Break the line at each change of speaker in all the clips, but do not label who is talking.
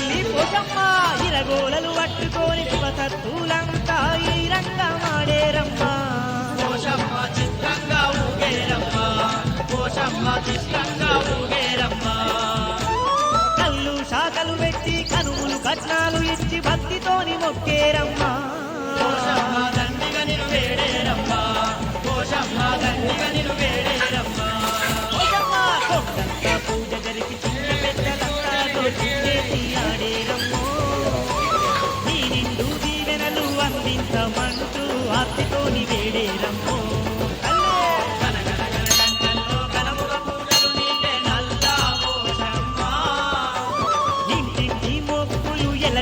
తల్లి పోషమ్మ ఇరగోలలు పట్టుకొని శివసత్తులంతా ఈ రంగమాడేరమ్మ.
పోషమ్మ చిత్రంగా ఊగేరమ్మ, పోషమ్మ చిత్రంగా ఊగేరమ్మ.
కళ్ళు శాఖలు పెట్టి కనుములు కట్నాలు ఇచ్చి భక్తితోని మొక్కేరమ్మ.
పోషమ్మ దండిగా నిన్ను వేడేరమ్మ, పోషమ్మ దండిగా నిన్ను వేడేరమ్మ.
పోషమ్మ కొండంతా పూజ జరిపి చిన్న పెద్దలంతా దోచేసి ఆడేరమ్మో. నీ నిండు దీవెనలు అందించమంటూ ఆర్తితోని వేడేరమ్మో.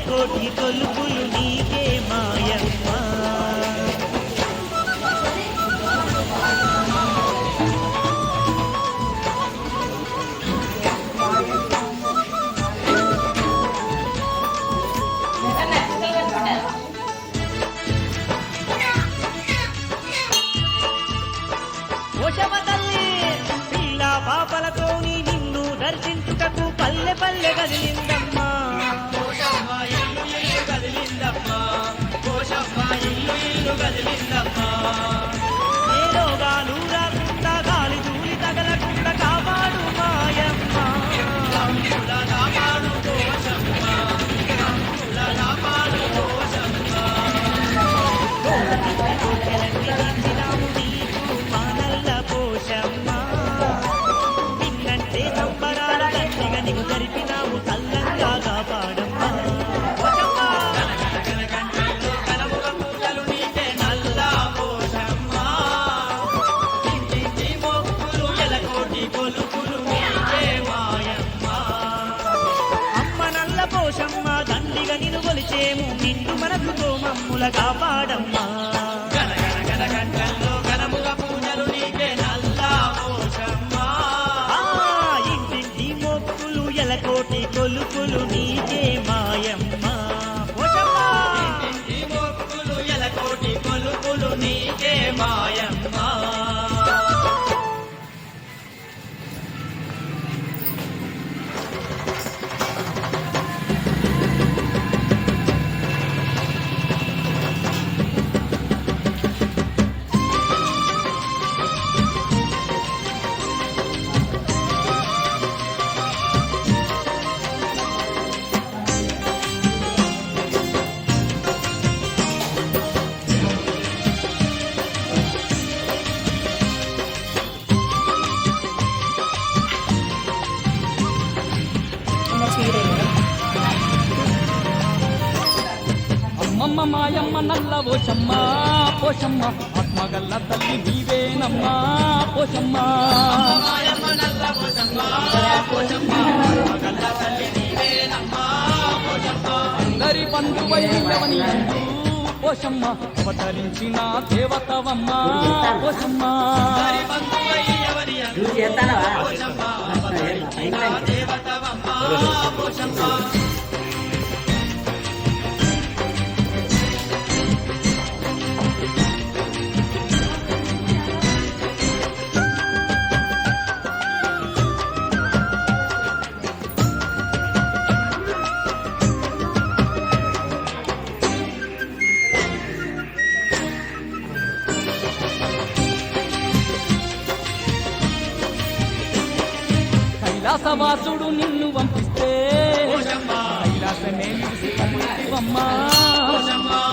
కోటి కొలుపులు నీకే మాయమ్మ. పోషమ్మ తల్లి పిల్ల పాపలతోని నిన్ను దర్శించుటకు పల్లె పల్లె కదిలిందమ్మా.
పోషమ్మ ఇల్లు ఇల్లు కదిలిందమ్మా, పోషమ్మ ఇల్లు ఇల్లు కదిలిందమ్మా.
ఏ రోగాలు రాకుండా గాలి ధూళి తగలకుండా కాపాడు మాయమ్మ.
రంగుల కాపాడు పోషమ్మ, రంగుల కాపాడు పోషమ్మ.
కోటలన్నీ నిండినాము నీకు మానల్ల పోషమ్మ. నిన్నంటే సంబరాల గట్టిగా నీకు జరిపినాము చల్లంగా కాపాడమ్మ. పోషమ్మ
గణగణగణగంటల్లో కనముగ పూజలు నీకే నల్ల పోషమ్మ. ఇంటింటి మొక్కులు ఎలకోటి కొలుపులు నీకే మాయమ్మ.
అమ్మ నల్ల పోషమ్మ దండిగా నిన్ను కొలిచేము నిండు మనసుతో మమ్ముల కాపాడమ్మా.
గణగణగణగంటల్లో కనముగ పూజలు నీకే నల్ల పోషమ్మ.
ఆ ఇంటింటి మొక్కులు ఎలకోటి కొలుపులు నీకే మాయమ్మ. పోషమ్మ
ఇంటింటి మొక్కులు ఎలకోటి కొలుపులు నీకే మాయమ్మ.
అమ్మమ్మ మాయమ్మ నల్ల పోషమ్మ, పోషమ్మ ఆత్మగల్ల తల్లి నీవేనమ్మా పోషమ్మ.
మాయమ్మ నల్ల పోషమ్మ, పోషమ్మ మగల్ల తల్లి నీవేనమ్మా పోషమ్మ.
అందరి బంధువైనవని అంటూ పోషమ్మ అవతరించిన దేవతవమ్మ పోషమ్మ.
హరి బంధువయ్యవరి అందు పోషమ్మ అవతరించిన దేవతవమ్మ పోషమ్మ.
కైలాసవాసుడు నిన్ను పంపిస్తే
పోషమ్మ
కైలాసమే నిలిసి పంపివమ్మా.